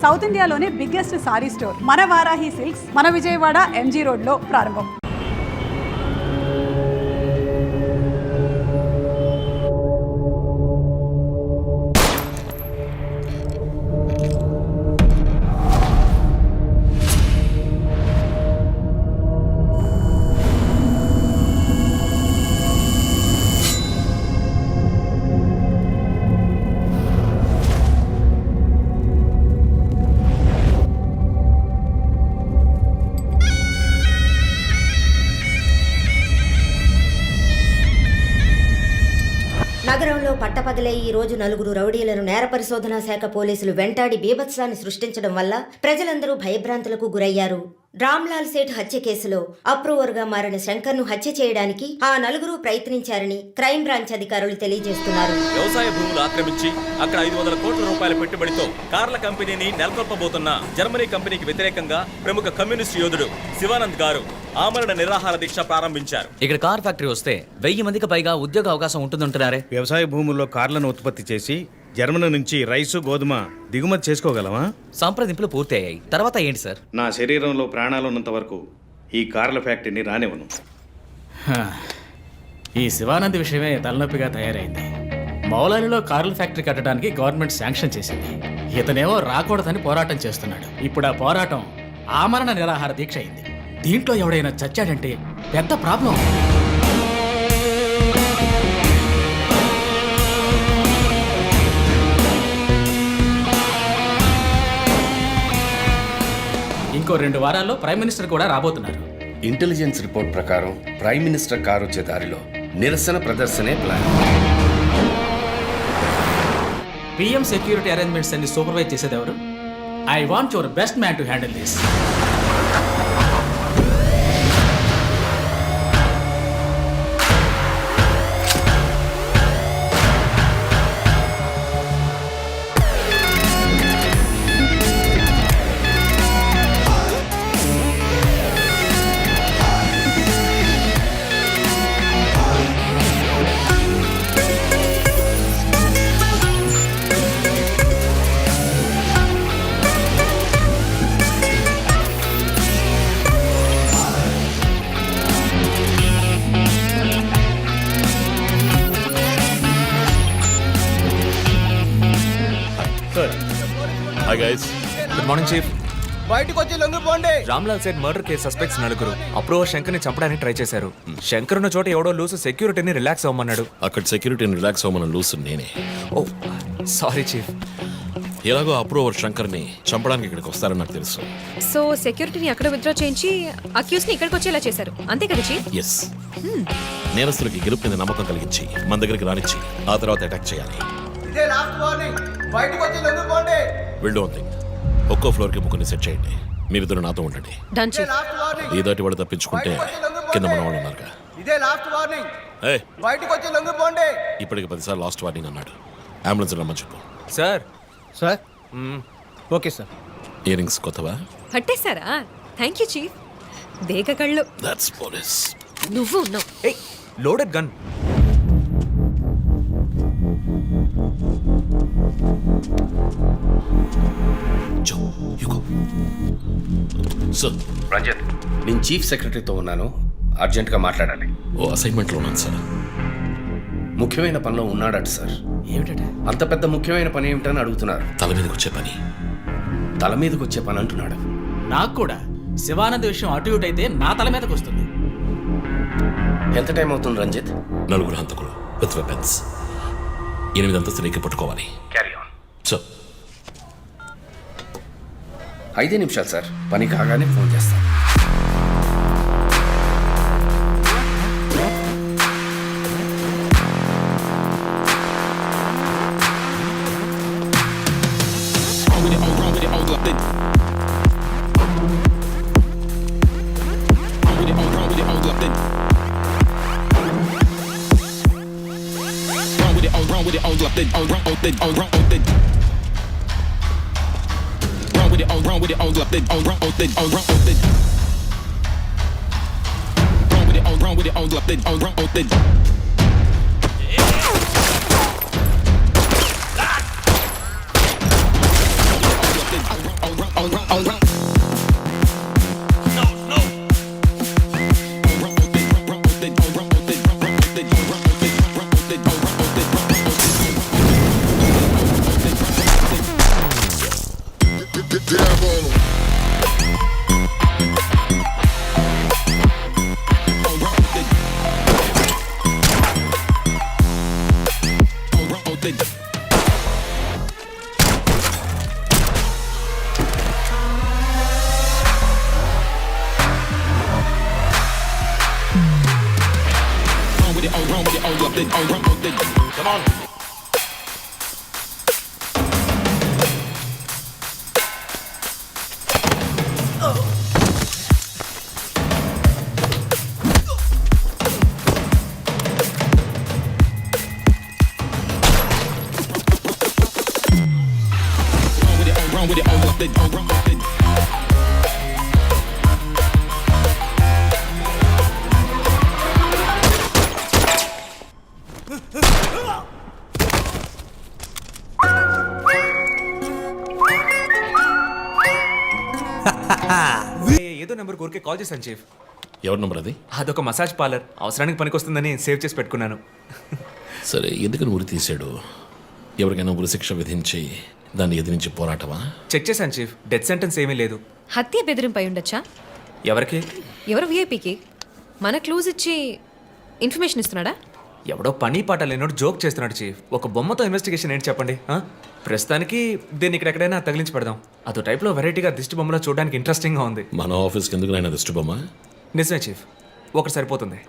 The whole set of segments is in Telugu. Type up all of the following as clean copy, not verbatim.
సౌత్ ఇండియాలోనే బిగ్గెస్ట్ సారీ స్టోర్ మన వారాహి సిల్క్స్ మన విజయవాడ ఎంజీ రోడ్లో ప్రారంభం. నగరంలో పట్టపగలే ఈ రోజు నలుగురు రౌడీలను నేర పరిశోధనా శాఖ పోలీసులు వెంటాడి బీభత్సాన్ని సృష్టించడం వల్ల ప్రజలందరూ భయభ్రాంతులకు గురయ్యారు. రామ్లాల్ సేఠ్ హత్య కేసులో అప్రూవర్ గా మారిన శంకర్ ను హత్య చేయడానికి ఆ నలుగురు ప్రయత్నించారని క్రైమ్ బ్రాంచ్ అధికారులు తెలియజేస్తున్నారు. వ్యవసాయ భూములు ఆక్రమించి అక్కడ 500 కోట్ల రూపాయల పెట్టుబడితో కార్ల కంపెనీని నెలకొల్పబోతున్న జర్మనీ కంపెనీకి వ్యతిరేకంగా ప్రముఖ కమ్యూనిస్ట్ యోధుడు శివానంద్ గారు ఆమరణ నిరాహార దీక్ష ప్రారంభించారు. ఇక్కడ కార్ ఫ్యాక్టరీ వస్తే 1000 మందికి పైగా ఉద్యోగ అవకాశం ఉంటుందంటున్నారే. వ్యవసాయ భూముల్లో కార్లను ఉత్పత్తి చేసి జర్మనీ నుంచి రైసు గోధుమ దిగుమతి చేసుకోగలమా? సంప్రదింపులు పూర్తయ్యాయి. తర్వాత ఏంటి సార్? నా శరీరంలో ప్రాణాలు ఉన్నంత వరకు ఈ కార్ల ఫ్యాక్టరీని రానివ్వను. ఈ శివానంద్ విషయమే తలనొప్పిగా తయారైంది. మౌలాలిలో కార్ల ఫ్యాక్టరీ కట్టడానికి గవర్నమెంట్ శాంక్షన్ చేసింది. ఇతనేమో రాకూడదని పోరాటం చేస్తున్నాడు. ఇప్పుడు ఆ పోరాటం ఆమరణ నిరాహార దీక్ష అయింది. దీంట్లో ఎవడైనా చచ్చాడంటే పెద్ద ప్రాబ్లం. ఇంకో 2 వారాల్లో ప్రైమ్ మినిస్టర్ కూడా రాబోతున్నారు. ఇంటెలిజెన్స్ రిపోర్ట్ ప్రకారం ప్రైమ్ మినిస్టర్ కారు వచ్చే దారిలో నిరసన ప్రదర్శనే ప్లాన్. పిఎం సెక్యూరిటీ అరేంజ్మెంట్స్ అన్ని సూపర్వైజ్ చేసేది ఎవరు? I want your best man to handle this. Hi guys. Good morning, Chief. బయటికి వచ్చి లొంగిపోండి. Ramlal Seth murder case suspects 4 approver Shankar ని చంపడానికి ట్రై చేశారు. శంకర్ ఉన్న చోట ఎవడో లూసు సెక్యూరిటీని రిలాక్స్ అవ్వమన్నాడు. అక్కడ సెక్యూరిటీని రిలాక్స్ అవ్వమన్న లూసు నేనే. ఓ సారీ చీఫ్. ఎలాగో అప్రూవర్ శంకర్ని చంపడానికి ఇక్కడికి వస్తారని నాకు తెలుసు. సో సెక్యూరిటీని అక్కడ విత్డ్రా చేయించి అక్యూస్ ని ఇక్కడికి వచ్చేలా చేశారు, అంతే కదా చీఫ్? ఎస్. నేరస్తులకి గెలుపు మీద నమ్మకం కలిగించి మన దగ్గరికి రానిచ్చి ఆ తర్వాత అటాక్ చేయాలి. ఇదే లాస్ట్ వార్నింగ్. బయటికి వచ్చి లొంగిపోండి. Will one thing. ఒక్కో ఫ్లోర్ కి ముగ్గురిని సెట్ చేయండి. మీరిద్దరు నాతో ఉండండి. Done chief. ఈ దాటి వాడు తప్పించుకుంటే కింద మన వాళ్ళు ఉన్నారుగా. ఇదే లాస్ట్ వార్నింగ్. ఏయ్, బయటికి వచ్చి లొంగిపోండి. ఇప్పటికి 10 సార్లు లాస్ట్ వార్నింగ్ అన్నాడు. అంబులెన్స్ రమ్మని చెప్పు. Sir. Sir okay sir. Ear rings కొత్తవా? పట్టేశారా? Thank you chief. దేగ కళ్ళు. That's police. నువ్వు ఉన్నావు. ఏయ్, లోడెడ్ గన్. రంజిత్, నేను చీఫ్ సెక్రటరీతో ఉన్నాను. అర్జెంటుగా మాట్లాడాలి. ఓ అసైన్మెంట్లో ఉన్నాను సార్. ముఖ్యమైన పనిలో ఉన్నాడట సార్. ఏమిటంటే అంత పెద్ద ముఖ్యమైన పని ఏమిటని అడుగుతున్నారు. తల మీదకి వచ్చే పని. తల మీదకి వచ్చే పని అంటున్నాడు. నాకు కూడా శివానంద్ విషయం అటు ఇటు అయితే నా తల మీదకి వస్తుంది. ఎంత టైం అవుతుంది రంజిత్? 4 హంతకులు విత్ వెపన్స్. 8 అంతస్తులు ఎక్కి పట్టుకోవాలి. Carry on. సో 5 నిమిషాలు సార్. పని కాగానే ఫోన్ చేస్తాను. ఏదో నెంబర్ ఊరికే కాల్ చేశాను చీఫ్. ఎవరి నెంబర్ అది? అదొక మసాజ్ పార్లర్, అవసరానికి పనికొస్తుందని సేవ్ చేసి పెట్టుకున్నాను. సరే, ఎందుకని ఉరి తీశాడు? ఎవరికైనా ఉరిశిక్ష విధించి దాన్ని ఎదిరించి పోరాటమా? చెక్ చేశాను చీఫ్, డెత్ సెంటెన్స్ ఏమీ లేదు. హత్య బెదిరింపై ఉండొచ్చా? ఎవరికి? ఎవరు విఐపికి మన క్లూజ్ ఇచ్చి ఇన్ఫర్మేషన్ ఇస్తున్నాడా? ఎవడో పని పాట లేనోడు జోక్ చేస్తున్నాడు చీఫ్. ఒక బొమ్మతో ఇన్వెస్టిగేషన్ ఏంటి చెప్పండి? ప్రస్తుతానికి దీన్ని ఇక్కడెక్కడైనా తగిలించి పెడదాం. అదో టైప్లో వెరైటీగా దిష్టి బొమ్మలో చూడడానికి ఇంట్రెస్టింగ్గా ఉంది. మన ఆఫీస్కి ఎందుకు దిష్టి బొమ్మ? నిజమే చీఫ్, ఒకటి సరిపోతుంది.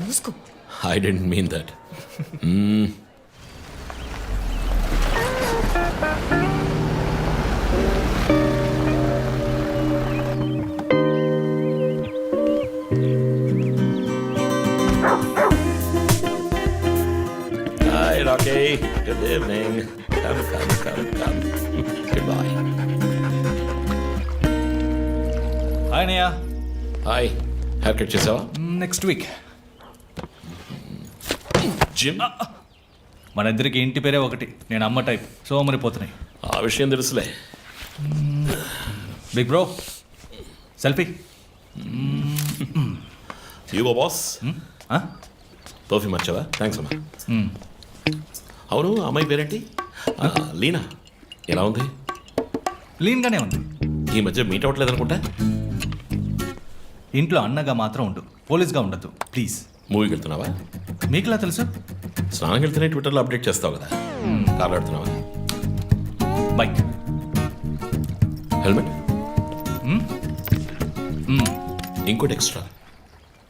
మూసుకో. I didn't mean that. Hi, Rocky. Good evening. Come. Goodbye. Hi అన్నయ్య. హాయ్. హెయిర్ కట్ చేసావా? Next week. జిమ్? మన ఇద్దరికి ఇంటి పేరే ఒకటి. నేను అమ్మ టైప్, సో మరిపోతున్నాయి. ఆ విషయం తెలుసులే. Big bro, selfie. Ego boss. Perfume వచ్చావా? థ్యాంక్స్ అమ్మా. అవును, అమ్మాయి పేరేంటి? లీనా. ఎలా ఉంది? లీన్గానే ఉంది. ఈ మధ్య మీట్ అవ్వట్లేదు అనుకుంటా. ఇంట్లో అన్నగా మాత్రం ఉండు, పోలీస్గా ఉండద్దు ప్లీజ్. మూవీకి వెళ్తున్నావా? మీకులా తెలుసు? స్నానం వెళ్తేనే ట్విట్టర్లో అప్డేట్ చేస్తావు కదా. కార్లో వెళ్తున్నావా? బైక్. హెల్మెట్? ఇంకోటి ఎక్స్ట్రా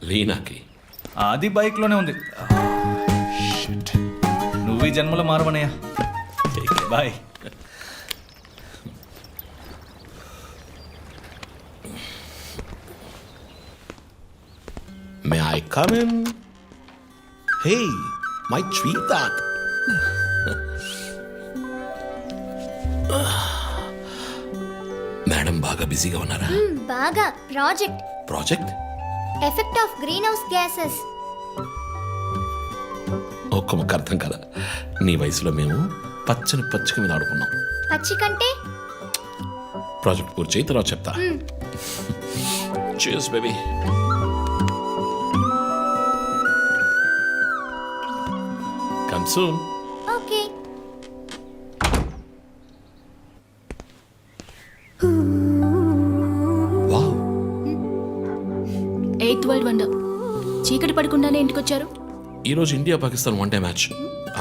లీనాకి. అది బైక్లోనే ఉంది. నువ్వు ఈ జన్మలో మారవనయ్యా. Bye. May I come in? Hey, my sweetheart. Madam బాగా బిజీగా ఉన్నారా? బాగా. Project? Effect of greenhouse gases. ఒక్క ముక్క అర్థం కదా. నీ వయసులో మేము పచ్చక మీద ఆడుకున్నాం. పచ్చి కంటే ప్రాజెక్ట్ పూర్తి చేయి, తర్వాత చెప్తా. Cheers, baby. Come soon. Okay. Wow. 8th world wonder. చీకటి పడకుండానే ఇంటికి వచ్చారు. ఈరోజు India Pakistan one day match.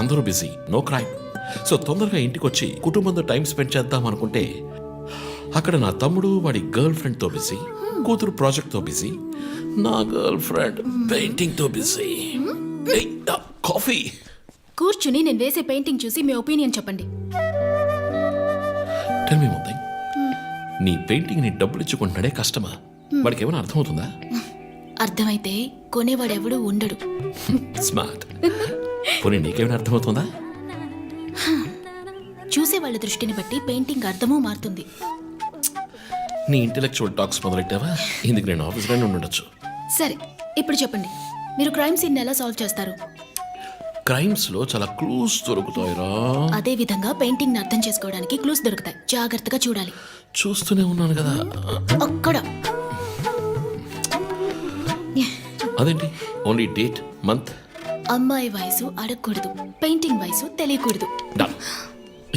అందరూ బిజీ, నో క్రైమ్. సో తొందరగా ఇంటికి వచ్చి కుటుంబంతో టైం స్పెండ్ చేద్దాం అనుకుంటే అక్కడ నా తమ్ముడు వాడి గర్ల్ ఫ్రెండ్తో బిజీ, కూతురు ప్రాజెక్ట్తో బిజీ, నా గర్ల్ ఫ్రెండ్ పెయింటింగ్తో బిజీ. కాఫీ. కూర్చుని నేను వేసే పెయింటింగ్ చూసి మీ ఒపీనియన్ చెప్పండి. Tell me one thing. నీ పెయింటింగ్ ని డబ్బులు ఇచ్చుకుంటున్నాడే కష్టమా? వాడికి ఏమైనా అర్థమవుతుందా? అర్థమైతే కొనేవాడెవడూ ఉండడు. స్మార్ట్. పోనీ నీకేమైనా అర్థమవుతుందా? చూసే వాళ్ళ దృష్టిని బట్టి పెయింటింగ్ అర్థమూ మారుతుంది. నీ ఇంటెలెక్చువల్ టాక్స్ మొదలెట్టావా? ఇందుకు నేను ఆఫీస్లోనే ఉండొచ్చు. సరే, ఇప్పుడు చెప్పండి, మీరు క్రైమ్ సీన్ ఎలా సాల్వ్ చేస్తారు? క్రైమ్స్ లో చాలా క్లూస్ దొరుకుతాయిరా. అదే విధంగా పెయింటింగ్ ని అర్థం చేసుకోవడానికి క్లూస్ దొరుకుతాయి. జాగ్రత్తగా చూడాలి. చూస్తూనే ఉన్నాను కదా. అక్కడ అదేంటి ఓన్లీ డేట్ మంత్? అమ్మాయి వయసు అడగకూడదు, పెయింటింగ్ వయసు తెలియకూడదు.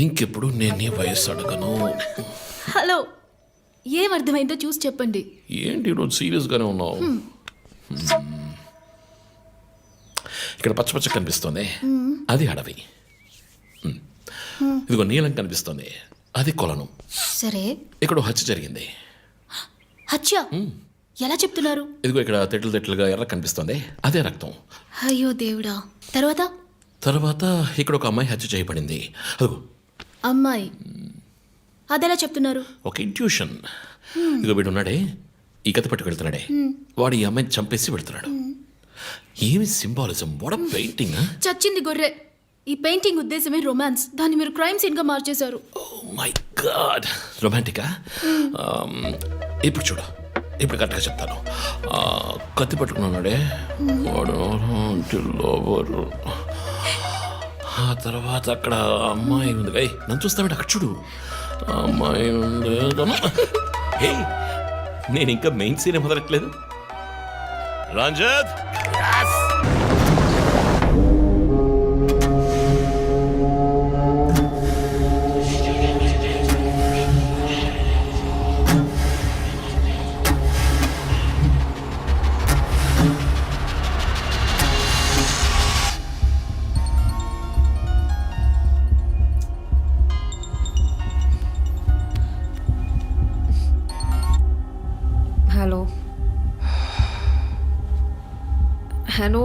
ఇంకెప్పుడు నేను నీ వయస్సు అడగను. హలో, ఏం అర్థమైందో చూసి చెప్పండి. ఏంటి ఈరోజు సీరియస్ గానే ఉన్నావు? ఇక్కడ పచ్చ పచ్చ కనిపిస్తుంది, అది అడవి. ఇదిగో నీలం కనిపిస్తుంది, అది కొలను. సరే, ఇక్కడ హత్య జరిగింది. హత్య ఎలా చెప్తున్నారు? ఇదిగో ఇక్కడ తెట్లు తెట్లుగా ఎర్ర కనిపిస్తుంది, అదే రక్తం. అయ్యో దేవుడా. తర్వాత ఇక్కడ ఒక అమ్మాయి హత్య చేయబడింది. అదిగో అమ్మాయి, అదెలా చెప్తున్నారు? ఒక ఇంట్యూషన్. ఇదిగో వీడు ఉన్నాడే, ఈ కథ పట్టుకు వెళ్తున్నాడే, వాడు ఈ అమ్మాయిని చంపేసి వెళ్తున్నాడు. ఏమి సింబాలిజం, వాట్ పెయింటింగ్. చచ్చింది గొర్రె. ఈ పెయింటింగ్ ఉద్దేశమే రొమాన్స్. దాన్ని మీరు క్రైమ్ సీన్ గా మార్చేశారు. ఓ మై గాడ్, రొమాంటికా? ఇప్పుడు చూడు, ఇప్పుడు కరెక్ట్గా చెప్తాను. కత్తి పట్టుకున్నాడే వాడు లోబరు. ఆ తర్వాత అక్కడ అమ్మాయి ఉంది. నన్ను చూస్తామంటే అక్కడ చూడు, అమ్మాయి ఉంది. నేను ఇంకా మెయిన్ సీన్ మొదలట్లేదు. Ranjith, hello,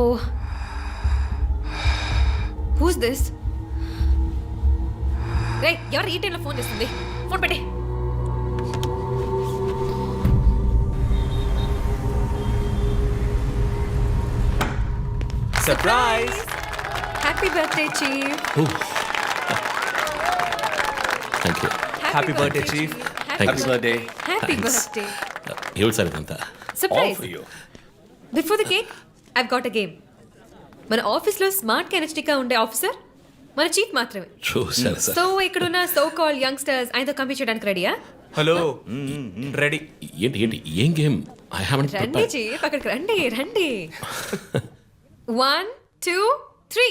who's this? రే, ఎవరు ఈ టైంలో ఫోన్ చేస్తుంది? ఫోన్ పెట్టే. Surprise! Happy birthday chief. Thank you. Happy birthday chief. Happy birthday. Happy birthday. ఏమిటి సార్ ఇదంతా? Surprise. Before the cake I've got a game. మన ఆఫీస్లో స్మార్ట్ కెనెస్టిక్గా ఉండే ఆఫీసర్ మన చీఫ్ మాత్రమే. చూసారు సార్. సో ఇక్కడున్న సో కాల్ యంగ్స్టర్స్ ఆయనతో కంపీట్ చేయడానికి రెడీయా? Hello, ready. ఏంటి ఏంటి ఏం గేమ్? ఐ హావెంట్ రండి ప్రిపేర్డ్. చీఫ్, అక్కడికి రండి రండి. 1 2 3.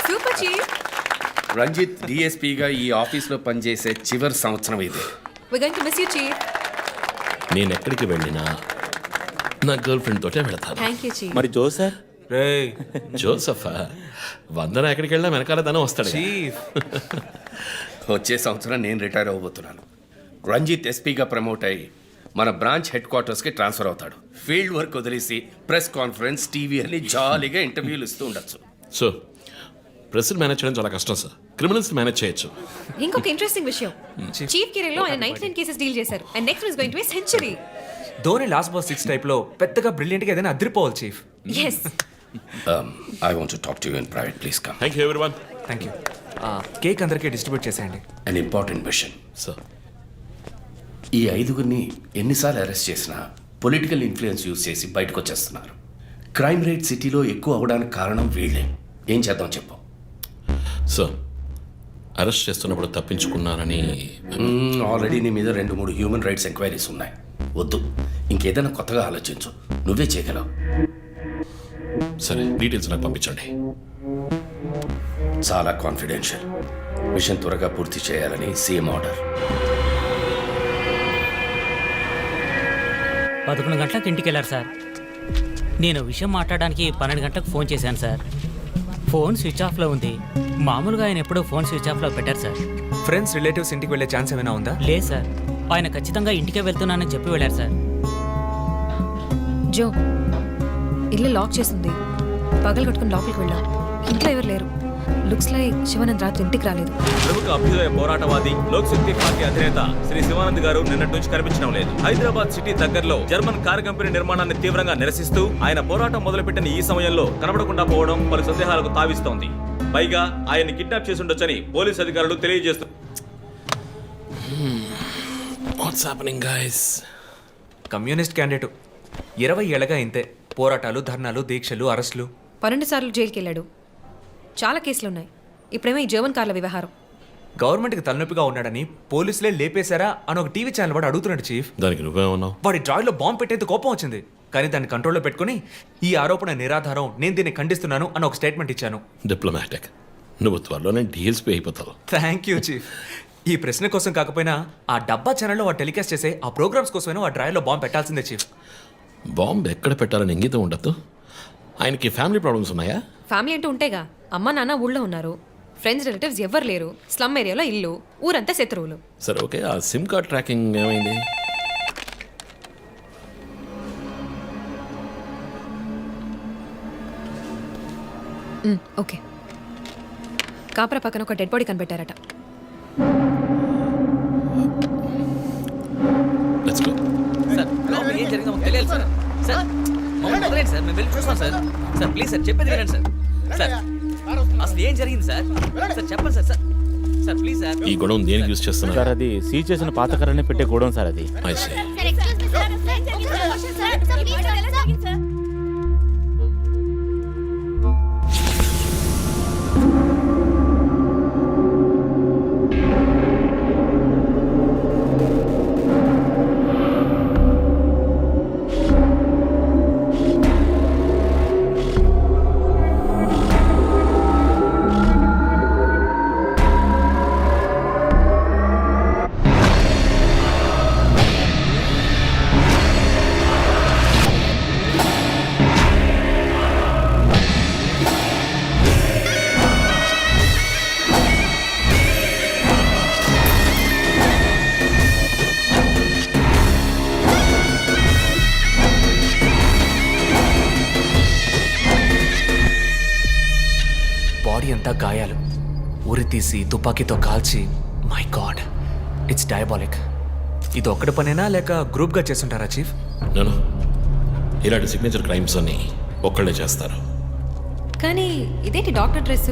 Super chief. రంజిత్ డిఎస్పీగా ఈ ఆఫీస్లో పనిచేసే చివరి సంవత్సరం ఇది. We're going to miss you, chief. నేను ఎక్కడికి వెళ్ళినా నా గర్ల్ ఫ్రెండ్ తోటే వెళతాను. Thank you, chief. మరి జోసర్? రేయ్ జోసఫా, వందన ఎక్కడికి వెళ్ళినా వెనకాల తనే వస్తాడు. చీఫ్, వచ్చే సంవత్సరం నేను రిటైర్ అవ్వబోతున్నాను. రంజిత్ ఎస్పీగా ప్రమోట్ అయ్యి మన బ్రాంచ్ హెడ్ క్వార్టర్స్కి ట్రాన్స్ఫర్ అవుతాడు. ఫీల్డ్ వర్క్ వదిలేసి ప్రెస్ కాన్ఫరెన్స్, టీవీ అని జాలీగా ఇంటర్వ్యూలు ఇస్తూ ఉండొచ్చు. సో ప్రెస్ మేనేజ్ చేయడం చాలా కష్టం సార్. క్రిమినల్స్ మేనేజ్ చేయొచ్చు. ఇంకొక ఇంట్రెస్టింగ్ విషయం, చీఫ్ కెరీర్లో ఆయన 99 కేసెస్ డీల్ చేశారు. And next is going to be century. Dhoni last boss 6 type లో పెద్దగా బ్రిలియంట్ గా ఏదైనా అదిరిపోవాలి chief. yes. I want to talk to you in private, please come. Thank you everyone. Thank you. Cake అందరికీ డిస్ట్రిబ్యూట్ చేసేయండి. An important machine. సార్, ఈ 5గురిని ఎన్నిసార్లు అరెస్ట్ చేసినా పొలిటికల్ ఇన్ఫ్లుయెన్స్ యూజ్ చేసి బయటకు వచ్చేస్తున్నారు. క్రైమ్ రేట్ సిటీలో ఎక్కువ అవడానికి కారణం వీళ్ళే. ఏం చేద్దాం చెప్పు. సార్, అరెస్ట్ చేస్తున్నప్పుడు తప్పించుకున్నారని ఆల్రెడీ నీ మీద 2-3 హ్యూమన్ రైట్స్ ఎంక్వైరీస్ ఉన్నాయి. వద్దు, ఇంకేదైనా కొత్తగా ఆలోచించు. నువ్వే చేయగలవు. సరే, డీటెయిల్స్ నాకు పంపించండి. చాలా కాన్ఫిడెన్షియల్. మిషన్ త్వరగా పూర్తి చేయాలని సీఎం ఆర్డర్. 11 గంటలకు ఇంటికి వెళ్ళారు సార్. నేను విషయం మాట్లాడడానికి 12 గంటలకు ఫోన్ చేశాను సార్. ఫోన్ స్విచ్ ఆఫ్లో ఉంది. మామూలుగా ఆయన ఎప్పుడూ ఫోన్ స్విచ్ ఆఫ్లో పెట్టారు సార్. ఫ్రెండ్స్, రిలేటివ్స్ ఇంటికి వెళ్ళే ఛాన్స్ ఏమైనా ఉందా? లేదు సార్, ఆయన ఖచ్చితంగా ఇంటికే వెళ్తున్నానని చెప్పి వెళ్ళారు సార్. జో, ఇల్లు లాక్ చేసింది. పగలు కట్టుకుని లోపలికి వెళ్ళాం. ఇంట్లో ఎవరు లేరు. లుక్స్ లైక్ శివానంద్ రాత్రి ఇంటికి రాలేదు. ప్రముఖ అభ్యుదయ పోరాటవాది లోక్ శక్తి పార్టీ అధినేత శ్రీ శివానంద్ గారు నిన్నటి నుంచి కనిపించడం లేదు. హైదరాబాద్ సిటీ దగ్గరలో జర్మన్ కారు కంపెనీ నిర్మాణాన్ని తీవ్రంగా నిరసిస్తూ ఆయన పోరాటం మొదలుపెట్టిన ఈ సమయంలో కనబడకుండా పోవడం పలు సందేహాలకు తావిస్తోంది. పైగా ఆయన్ని కిడ్నాప్ చేసి ఉండొచ్చని పోలీస్ అధికారులు తెలియజేస్తున్నారు. What's happening guys? Communist candidate 20 ఏళ్ళగా ఇంతే. పోరాటాలు, ధర్నాలు, దీక్షలు, అరెస్టులు. 12 సార్లు జైలుకి వెళ్ళాడు. చాలా కేసులు ఉన్నాయి. ఇప్పుడేమో ఈ జర్మన్ కార్ల వ్యవహారం. గవర్నమెంట్కి తలనొప్పిగా ఉన్నాడని పోలీసులే లేపేశారా అని ఒక టీవీ ఛానల్ వాడు అడుగుతున్నాడు చీఫ్. దానికి నువ్వేమన్నావు? వాడి డ్రాయిలో బాంబు పెట్టేంత కోపం వచ్చింది, కానీ దాన్ని కంట్రోల్లో పెట్టుకుని ఈ ఆరోపణ నిరాధారం, నేను దీన్ని ఖండిస్తున్నాను అని ఒక స్టేట్మెంట్ ఇచ్చాను. డిప్లొమాటిక్. నువ్వు త్వరలోనే డీఎల్స్పీ అయిపోతావు. Thank you chief. ఈ ప్రశ్న కోసం కాకపోయినా ఆ డబ్బా ఛానల్లో వాడు టెలికాస్ట్ చేసే ఆ ప్రోగ్రామ్స్ కోసమైనా ఆ డ్రాయిలో బాంబు పెట్టాల్సిందే చీఫ్. బాంబు ఎక్కడ పెట్టాలని ఇంగితం ఉండదు. ఆయనకి ఫ్యామిలీ ప్రాబ్లమ్స్ ఉన్నాయా? ఫ్యామిలీ అంటూ ఉంటేగా. అమ్మ నాన్న ఊళ్ళో ఉన్నారు, ఫ్రెండ్స్ రిలేటివ్స్ ఎవ్వరు లేరు, స్లమ్ ఏరియాలో ఇల్లు, ఊరంతా శత్రువులు. సరే ఓకే, ఆ సిమ్ కార్డ్ ట్రాకింగ్ ఏమైంది? ఓకే. కాపరా పక్కన ఒక డెడ్ బాడీ కనిపెట్టారట. Let's go. సార్ లోపల ఏం జరిగిందో మాకు తెలియాలి సార్. సార్ మమ్మల్ని వదిలేండి సార్, మేము వెళ్ళి చూస్తాం సార్. సార్ ప్లీజ్ సార్, చెప్పేది వినండి సార్. సార్ అసలు ఏం జరిగింది సార్? సార్ చెప్పండి sir. Sir sir please sir. ఈ గొడవ దేనికి యూజ్ చేస్తున్నారు? సార్ అది సీజ్ చేసిన పాత కర్రని పెట్టే గోడౌన్ సార్ అది. I see. బాడీ అంతా గాయాలు, ఉరి తీసి తుపాకీతో కాల్చి. My God, it's diabolic. ఇది ఒక్కడి పనేనా లేక గ్రూప్గా చేస్తుంటారా చీఫ్? నేను ఇలాంటి సిగ్నేచర్ క్రైమ్స్ అని ఒక్కళ్ళే చేస్తారు. కానీ ఇదేంటి డాక్టర్ డ్రెస్?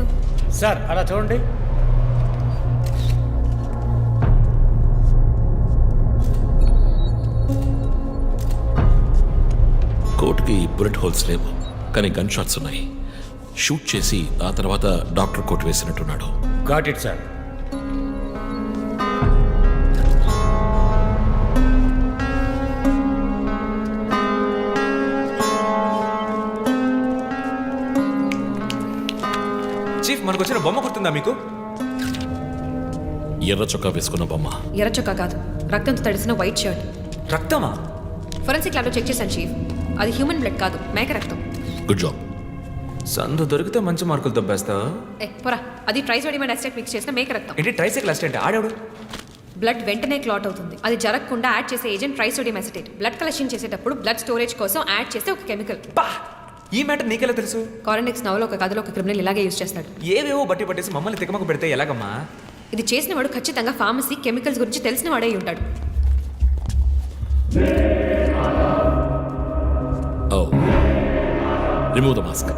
సార్ అలా చూడండి. కోట్కి బుల్లెట్ హోల్స్ లేవు, కానీ గన్ షాట్స్ ఉన్నాయి. షూట్ చేసి ఆ తర్వాత డాక్టర్ కోట్ వేసినట్టున్నాడు. Got it sir. చీఫ్, మనకు వచ్చిన బొమ్మ గుర్తుందా మీకు? ఎర్ర చొక్కా వేసుకున్న బొమ్మ. ఎర్ర చొక్కా కాదు, రక్తంతో తడిసిన వైట్ షర్ట్. రక్తమా? ఫొరెన్సిక్ ల్యాబ్లో చెక్ చేశాను చీఫ్. అది హ్యూమన్ బ్లడ్ కాదు, మేక రక్తం. Good job. సందు దొరికితే మంచి మార్కులు దొబ్బేస్తా. పొరా, అది ట్రైసోడియం అండ్ అసిటేట్ మిక్స్ చేసిన మేక రక్తం. ఏంటి ట్రైసైకిల్ అసిస్టెంట్? ఆడేవాడు? బ్లడ్ వెంటనే క్లాట్ అవుతుంది. అది జరగకుండా యాడ్ చేసే agent trisodium acetate. Blood collection చేసేటప్పుడు బ్లడ్ స్టోరేజ్ కోసం యాడ్ చేసే ఒక కెమికల్. ఈ మ్యాటర్ నీకెలా తెలుసు? కారెండెక్స్ నవలో ఒక కథలో ఒక క్రిమినల్ ఇలాగే యూజ్ చేస్తాడు. ఏవేవో బట్టి పట్టేసి మమ్మల్ని తికమక పెడితే ఎలాగమ్మా? ఇది చేసిన వాడు ఖచ్చితంగా ఫార్మసీ కెమికల్స్ గురించి తెలిసిన వాడే ఉంటాడు. ఓ, రిమూవ్ ద మాస్క్.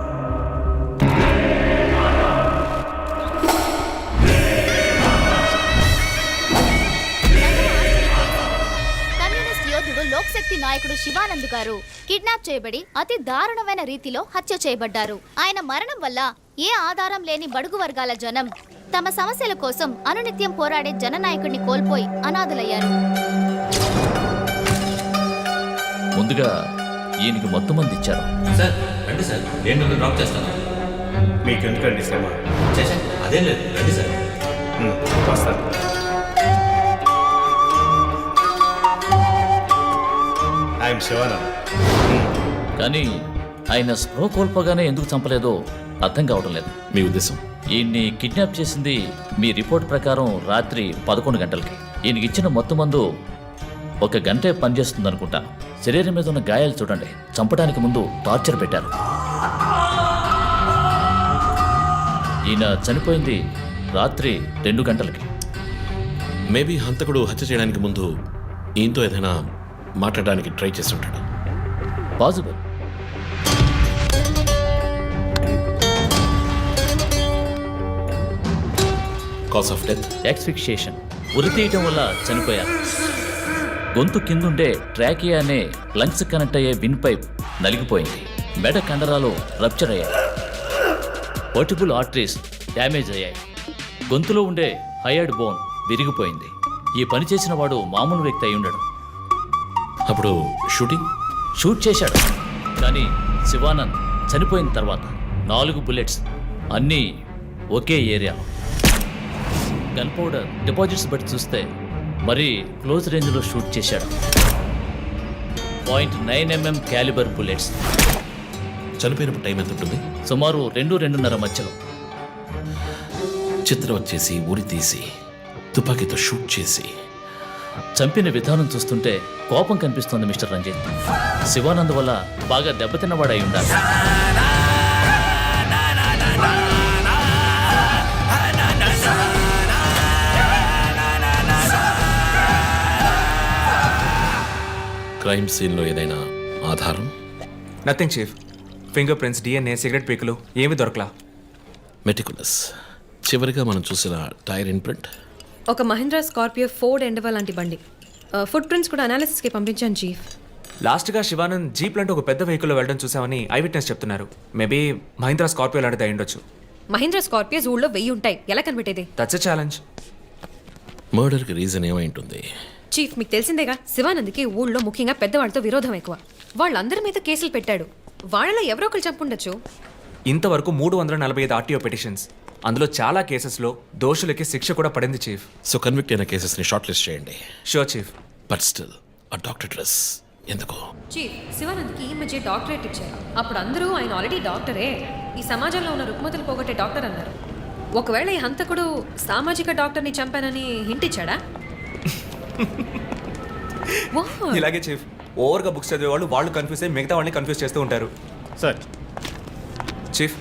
లోక్శక్తి నాయకుడు శివానంద్ గారు కిడ్నాప్ చేయబడి అతి దారుణమైన రీతిలో హత్య చేయబడ్డారు. ఆయన మరణం వల్ల ఏ ఆధారం లేని బడుగు వర్గాల జనం తమ సమస్యల కోసం అనునిత్యం పోరాడే జననాయకుడిని కోల్పోయి అనాథులయ్యారు. ముందుగా ఈయనకి మొత్తం మంది ఇచ్చారు. సార్ రండి సార్, నేను నన్ను డ్రాప్ చేస్తాను. మీకు ఎందుకండి శ్రమ? అదేం లేదు, రండి సార్. వస్తాను. ఐఎమ్ శివానంద్. కానీ ఆయన స్పృహ కోల్పోగానే ఎందుకు చంపలేదో అర్థం కావడం లేదు. మీ ఉద్దేశం? ఈయన్ని కిడ్నాప్ చేసింది మీ రిపోర్ట్ ప్రకారం రాత్రి 11 గంటలకి. ఈయనకి ఇచ్చిన మొత్తం మందు 1 గంటే పనిచేస్తుంది అనుకుంటా. శరీరం మీద ఉన్న గాయాలు చూడండి. చంపడానికి ముందు టార్చర్ పెట్టారు. ఈయన చనిపోయింది రాత్రి 2 గంటలకి. మేబీ హంతకుడు హత్య చేయడానికి ముందు ఈయనతో ఏదైనా మాట్లాడడానికి ట్రై చేస్తుంటాడు. Possible. Cause of death? Asphyxiation, ఉరి తీయటం వల్ల చనిపోయారు. గొంతు కిందుండే ట్రాకియా అనే లంగ్స్ కనెక్ట్ అయ్యే విన్ పైప్ నలిగిపోయింది. మెడ కండరాలు రప్చర్ అయ్యాయి. వర్టిబుల్ ఆర్టరీస్ డ్యామేజ్ అయ్యాయి. గొంతులో ఉండే హయర్డ్ బోన్ విరిగిపోయింది. ఈ పని చేసిన వాడు మామూలు వ్యక్తి అయి ఉండడు. అప్పుడు షూట్ చేశాడు. కానీ శివానంద్ చనిపోయిన తర్వాత 4 బుల్లెట్స్, అన్నీ ఒకే ఏరియాలో. గన్ పౌడర్ డిపాజిట్స్ బట్టి చూస్తే మరీ క్లోజ్ రేంజ్లో షూట్ చేశాడు. .9mm calibre bullets. చనిపోయినప్పుడు టైం ఎంత ఉంటుంది? సుమారు 2-2:30 మధ్యలో. చిత్రం వచ్చేసి ఉరి తీసి తుపాకీతో షూట్ చేసి చంపిన విధానం చూస్తుంటే కోపం కనిపిస్తోంది మిస్టర్ రంజిత్. శివానంద్ వల్ల బాగా దెబ్బతిన్నవాడై ఉండాలి. క్రైమ్ సీన్లో ఏదైనా ఆధారం? Nothing chief. Fingerprints, DNA, cigarette పీకులు ఏమీ దొరకలా. మెటికులస్. చివరిగా మనం చూసిన టైర్ ఇన్ప్రింట్? ఒక మహీంద్రా స్కార్పియో ఫోర్డ్ ఎండవా లాంటి బండి. ఫుట్ ప్రింట్స్ కూడా అనాలిసిస్కి పంపించాను చీఫ్. లాస్ట్గా శివానంద్ జీప్ లాంటి ఒక పెద్ద వెహికల్లో వెళ్ళడం చూసామని ఐ విట్నెస్ చెప్తున్నారు. మేబీ మహీంద్రా స్కార్పియో లాంటిది అయి ఉండొచ్చు. మహీంద్రా స్కార్పియోస్ ఊళ్ళో 1000 ఉంటాయి. ఎలా కనిపెట్టేది? That's a challenge. మర్డర్కి రీజన్ ఏమై ఉంటుంది? చీఫ్, మీకు తెలిసిందేగా, శివానంద్కి ఊళ్ళో ముఖ్యంగా పెద్దవాళ్ళతో విరోధం ఎక్కువ. వాళ్ళందరి మీద కేసులు పెట్టాడు. వాళ్ళలో ఎవరో ఒకరు చంపుండొచ్చు. ఇంతవరకు 345 ఆర్టీఓ పిటిషన్స్. అందులో చాలా కేసెస్లో దోషులకి శిక్ష కూడా పడింది చీఫ్. సో కన్విక్ట్ అయిన కేసెస్ని షార్ట్ లిస్ట్ చేయండి. Sure chief. బట్ స్టిల్ ఆ డాక్టర్ డ్రెస్ ఎందుకు? చీఫ్, శివానంద్కి ఈ మధ్య డాక్టరేట్ ఇచ్చారు. అప్పుడు అందరూ ఆయన ఆల్రెడీ డాక్టరే, ఈ సమాజంలో ఉన్న రుగ్మతలు పోగొట్టే డాక్టర్ అన్నారు. ఒకవేళ ఈ హంతకుడు సామాజిక డాక్టర్ని చంపానని హింట్ ఇచ్చాడా? ఇలాగే చీఫ్, ఓవర్గా బుక్స్ చదివే వాళ్ళు కన్ఫ్యూజ్ అయ్యి మిగతా వాళ్ళని కన్ఫ్యూజ్ చేస్తూ ఉంటారు. సార్, చీఫ్,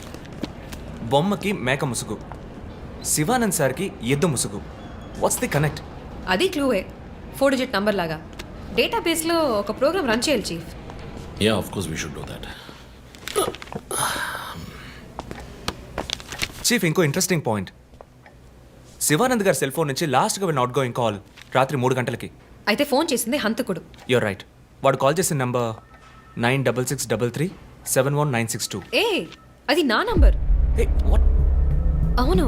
బొమ్మకి మేక ముసుగు, శివానంద్ సార్కి ఎద్దు ముసుగు. What's the connect? అది క్లూవే. 4 డిజిట్ నంబర్ లాగా. డేటాబేస్లో ఒక ప్రోగ్రామ్ రన్ చేయాలి chief. Yeah, of course we should do that. Chief, ఇంకో ఇంట్రెస్టింగ్ పాయింట్. శివానంద్ గారి సెల్ ఫోన్ నుంచి లాస్ట్గా వెళ్ళిన అవుట్ గోయింగ్ కాల్ రాత్రి 3 గంటలకి. అయితే ఫోన్ చేసింది హంతకుడు. You're right. వాడు కాల్ చేసిన నంబర్ 9663371962. ఏ, అది నా నంబర్. వాట్? అవును,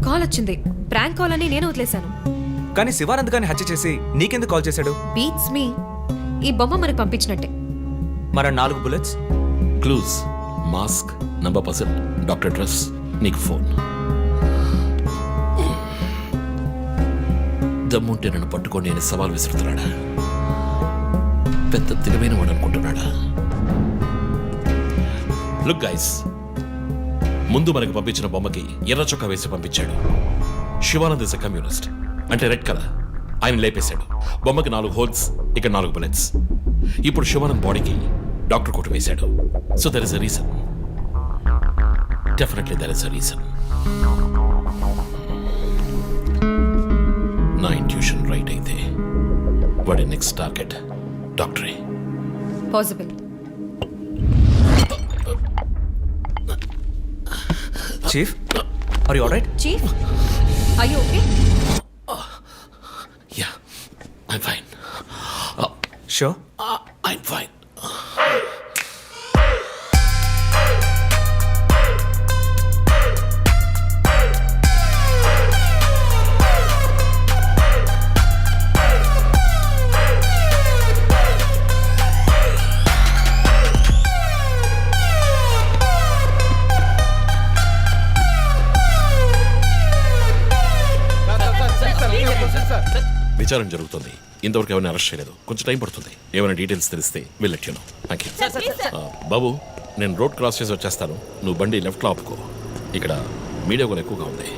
కాల్ వచ్చింది. ప్రాంక్ కాల్ అని నేను వదిలేశాను. కానీ శివానంద్ గారిని హత్య చేసి నీకెందుకు కాల్ చేశాడు? బీట్స్ మీ. ఈ బొమ్మ మనకు పంపించినట్టే. మన 4 bullets, clues, mask, number person, doctor dress, నీకు ఫోన్. దమ్ముంటే నన్ను పట్టుకోండి అని సవాల్ విసురుతున్నాడా? పెద్ద తెలివైన వాడు అనుకుంటున్నాడా? లుక్ గైస్, ముందు మనకు పంపించిన బొమ్మకి ఎర్ర చొక్కా వేసి పంపించాడు. శివానంద్ ఇస్ ఎ కమ్యూనిస్ట్, అంటే రెడ్ కలర్. ఆయన లేపేశాడు. బొమ్మకి 4 హోల్స్, ఇక్కడ 4 బుల్లెట్స్. ఇప్పుడు శివానంద్ బాడీకి డాక్టర్ కోట్ వేశాడు. So there is a reason. Definitely there is a reason. నా ఇంట్యూషన్ రైట్ అయితే వాడి నెక్స్ట్ టార్గెట్ డాక్టరే. Possible. Chief, are you alright? Chief, are you okay? Yeah, I'm fine. Sure? I'm fine. విచారణ జరుగుతుంది. ఇంతవరకు ఎవరిని అరెస్ట్ చేయలేదు. కొంచెం టైం పడుతుంది. ఏమైనా డీటెయిల్స్ తెలిస్తే will let you know. Thank you. బాబు, నేను రోడ్ క్రాస్ చేసి వచ్చేస్తాను. నువ్వు బండి లెఫ్ట్లో ఆపుకో. ఇక్కడ మీడియా కూడా ఎక్కువగా ఉంది.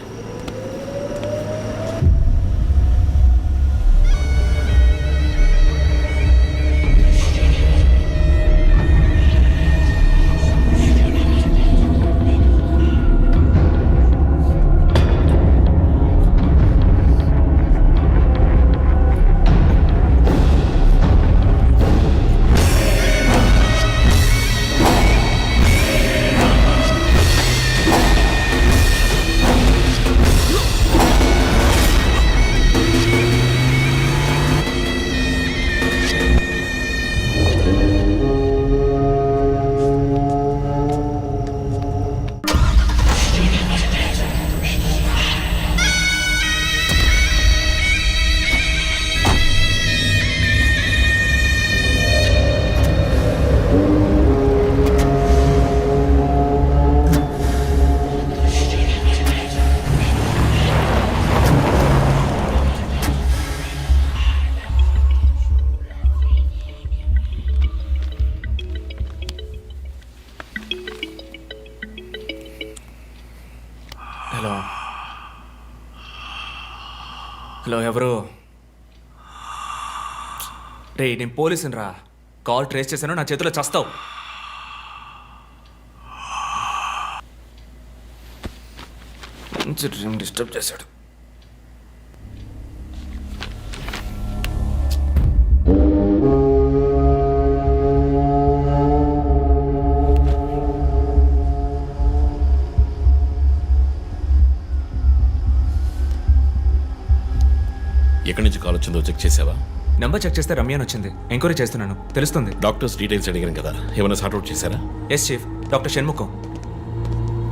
హలో హలో ఎవరు? రే నేను పోలీసుని రా. కాల్ ట్రేస్ చేశాను, నా చేతిలో చస్తావు. మంచి డ్రీమ్ డిస్టర్బ్ చేశాడు. ఎక్కడి నుంచి కాల్ వచ్చిందో చెక్ చేసావా? నెంబర్ చెక్ చేస్తే రమ్య అని వచ్చింది. ఎంక్వైరీ చేస్తున్నాను, తెలుస్తుంది. డాక్టర్స్ డీటెయిల్స్ అడిగాను కదా, ఏమైనా సార్ట్అవుట్ చేశారా? Yes chief, doctor Shanmukham.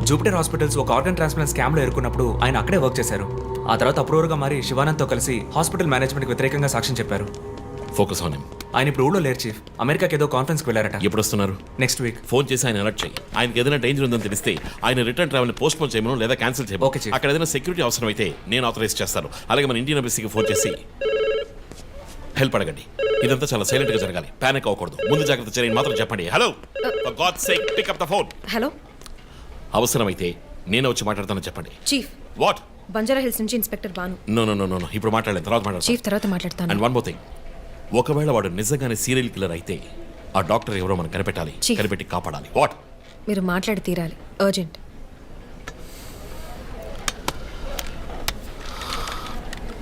Jupiter hospitals ఒక ఆర్గన్ ట్రాన్స్ప్లాంట్ స్కామ్లో ఎరుకున్నప్పుడు ఆయన అక్కడే వర్క్ చేశారు. ఆ తర్వాత అప్రూవర్గా మారి శివానంద్తో కలిసి హాస్పిటల్ మేనేజ్మెంట్కి వ్యతిరేకంగా సాక్ష్యం చెప్పారు. Focus on him. ఆయన ఇప్పుడు ఊళ్ళో లేరు చీఫ్, అమెరికాకి ఏదో కాన్ఫరెన్స్కి వెళ్ళారట. ఎప్పుడు వస్తున్నారు? Next week. ఫోన్ చేసి ఆయన అలర్ట్ చేయి. ఆయనకి ఏదైనా డేంజర్ ఉందని తెలిస్తే ఆయన రిటర్న్ ట్రావెల్ పోస్ట్ పోన్ చేయమను లేదా క్యాన్సిల్ చేయమను. Okay chief. అక్కడ ఏదైనా సెక్యూరిటీ అవసరం అయితే నేను ఆథరైజ్ చేస్తాను. అలాగే మన ఇండియన్ ఎంబసీకి ఫోన్ చేసి హెల్ప్ అడగండి. ఇదంతా చాలా సైలెంట్ గా జరగాలి, పానిక్ అవ్వకూడదు. ముందు జాగ్రత్త చర్యని మాత్రం చెప్పండి. Hello, for god's sake pick up the phone. Hello, అవసరమైతే నేను వచ్చి మాట్లాడతానని చెప్పండి. చీఫ్. వాట్? బంజారా హిల్స్ నుంచి inspector Bhanu. No no no no, ఇప్పుడు మాట్లాడలేదు, తర్వాత మాట్లాడతాను. చీఫ్ తర్వాత మాట్లాడతాను. అండ్ వన్ మోర్ థింగ్, ఒకవేళ వాడు నిజంగానే సీరియల్ కిల్లర్ అయితే ఆ డాక్టర్ ఎవరో మనం కనిపెట్టాలి, Chief. కనిపెట్టి కాపాడాలి. వాట్? మీరు మాట్లాడి తీరాలి, అర్జెంట్.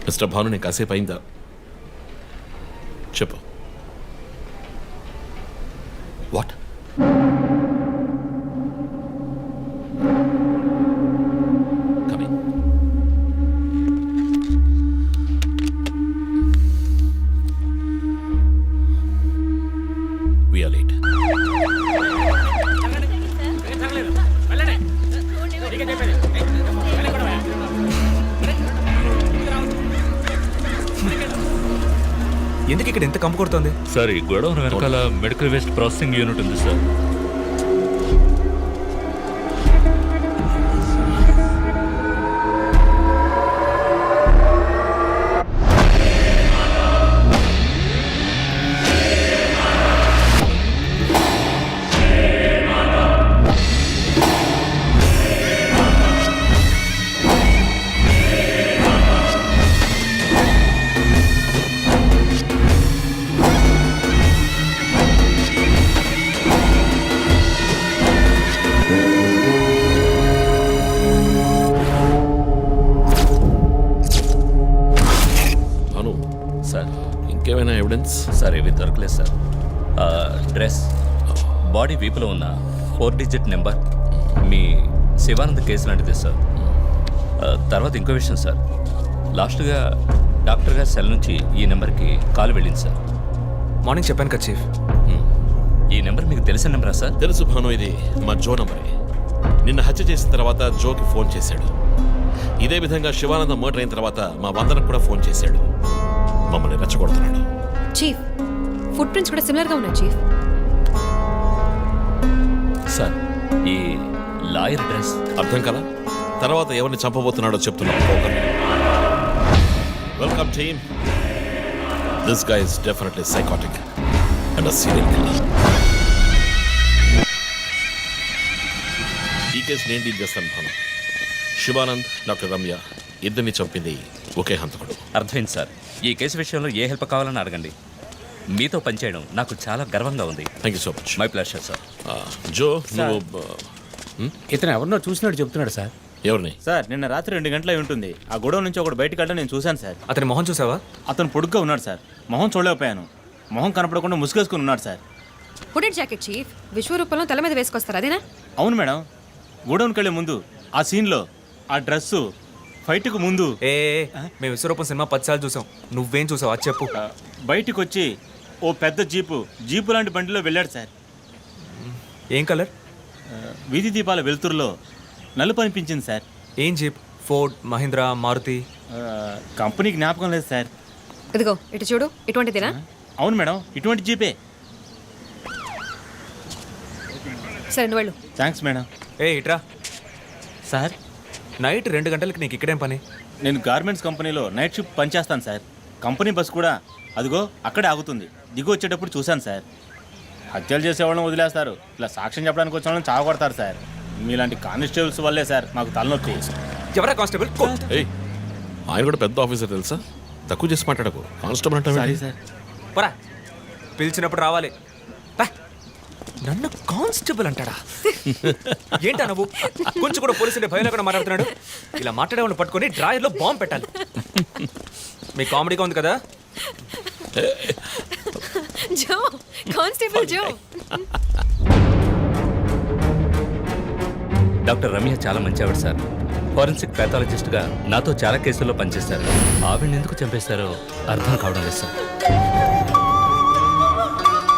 మిస్టర్ భాను, నేను కాసేపు అయిందా? చెప్పు. What? Coming. We are late. ఎందుకు ఇక్కడ ఎంత కంపు కొడుతుంది? సార్, ఈ గొడవ వెనకాల మెడికల్ వేస్ట్ ప్రాసెసింగ్ యూనిట్ ఉంది సార్. భాను, సార్ ఇంకేమైనా ఎవిడెన్స్? సార్ ఏవి దొరకలేదు సార్. డ్రెస్, బాడీ వీపులో ఉన్న 4 డిజిట్ నెంబర్ మీ శివానంద్ కేసు లాంటిది సార్. తర్వాత ఇంకో విషయం సార్, లాస్ట్గా డాక్టర్ గారి సెల్ నుంచి ఈ నెంబర్కి కాల్ వెళ్ళింది సార్. మార్నింగ్ చెప్పాను కదా చీఫ్. ఈ నెంబర్ మీకు తెలిసిన నెంబరా సార్? తెలుసు భాను, ఇది మా జో నంబరే. నిన్న హత్య చేసిన తర్వాత జోకి ఫోన్ చేశాడు. ఇదే విధంగా శివానంద మర్డర్ అయిన తర్వాత మా వందనకు కూడా ఫోన్ చేశాడు. మమ్మల్ని రెచ్చగొడుతున్నాడు. చీఫ్, ఫుట్ ప్రింట్స్ కూడా సిమిలర్గా ఉన్నాయి చీఫ్. సార్, ఈ లాయర్ డ్రెస్ అర్థం కదా? తర్వాత ఎవరిని చంపబోతున్నాడో చెప్తున్నాడు. Welcome team. This guy is definitely psychotic and serial killer. ఈ కేసు నేను డీల్ చేస్తాను భాను. శివానంద్, డాక్టర్ రమ్య ఇద్దరిని చంపింది ఒకే హంతకుడు. అర్థమైంది సార్. ఈ కేసు విషయంలో ఏ హెల్ప్ కావాలని అడగండి. మీతో పనిచేయడం నాకు చాలా గర్వంగా ఉంది. Thank you so much. My pleasure sir. Jo, నువ్వు ఇతను ఎవరినో చూసినట్టు చెప్తున్నాడు సార్. ఎవరిని? సార్, నిన్న రాత్రి 2 గంటల ఉంటుంది. ఆ గొడవ నుంచి ఒకటి బయటకు వెళ్ళడం నేను చూశాను సార్. అతని మొహం చూసావా? అతను పొడుగ్గా ఉన్నాడు సార్. మొహం చూడలేకపోయాను. మొహం కనపడకుండా ముసుగేసుకుని ఉన్నాడు సార్. హుడెడ్ జాకెట్ చీఫ్, విశ్వరూపంలో తల మీద వేసుకొస్తారు అదేనా? అవును మేడం. గోడౌన్కి వెళ్ళే ముందు ఆ సీన్లో ఆ డ్రెస్సు ఫైట్కు ముందు మేము విశ్వరూపం సినిమా 10 సార్లు చూసాం. నువ్వేం చూసావు అది చెప్పు. బయటికి వచ్చి ఓ పెద్ద జీపు లాంటి బండిలో వెళ్ళాడు సార్. ఏం కలర్? వీధి దీపాల వెలుతురులో నలుపు అనిపించింది సార్. ఏం jeep? Ford, Mahindra, Maruti? Company జ్ఞాపకం లేదు సార్. ఇదిగో ఇటు చూడు, ఇటువంటిదేనా? అవును మేడం, ఇటువంటి జీపే. సరే నువ్వు వెళ్ళు. Thanks madam. ఇట్రా సార్. నైట్ 2 గంటలకి నీకు ఇక్కడేం పని? నేను గార్మెంట్స్ కంపెనీలో నైట్ షిఫ్ట్ పనిచేస్తాను సార్. కంపెనీ బస్ కూడా అదిగో అక్కడే ఆగుతుంది. దిగి వచ్చేటప్పుడు చూశాను సార్. హత్యలు చేసేవాళ్ళని వదిలేస్తారు, ఇలా సాక్ష్యం చెప్పడానికి వచ్చిన వాళ్ళని చావగొడతారు సార్. మీలాంటి కానిస్టేబుల్స్ వల్లే సార్ మాకు తలనొప్పి. ఎవరా కానిస్టేబుల్ ఏయ్ ఆయన కూడా పెద్ద ఆఫీసర్ తెలుసా? తక్కువ చేసి మాట్లాడకు. కానిస్టేబుల్ అంటే సార్ పరా పిలిచినప్పుడు రావాలి రా. నన్ను కానిస్టేబుల్ అంటాడా? ఏంటా నువ్వు కొంచెం కూడా పోలీసుంటే భయం లేకుండా మాట్లాడుతున్నాడు. ఇలా మాట్లాడేవాడిని పట్టుకొని డ్రాయర్లో బాంబు పెట్టాలి. మీ కామెడీగా ఉంది కదా. జో కానిస్టేబుల్ జో. డాక్టర్ రమ్య చాలా మంచి ఆవిడ సార్. ఫోరెన్సిక్ ప్యాథాలజిస్ట్గా నాతో చాలా కేసుల్లో పనిచేశారు. ఆవిడని ఎందుకు చంపేశారో అర్థం కావడం లేదు సార్.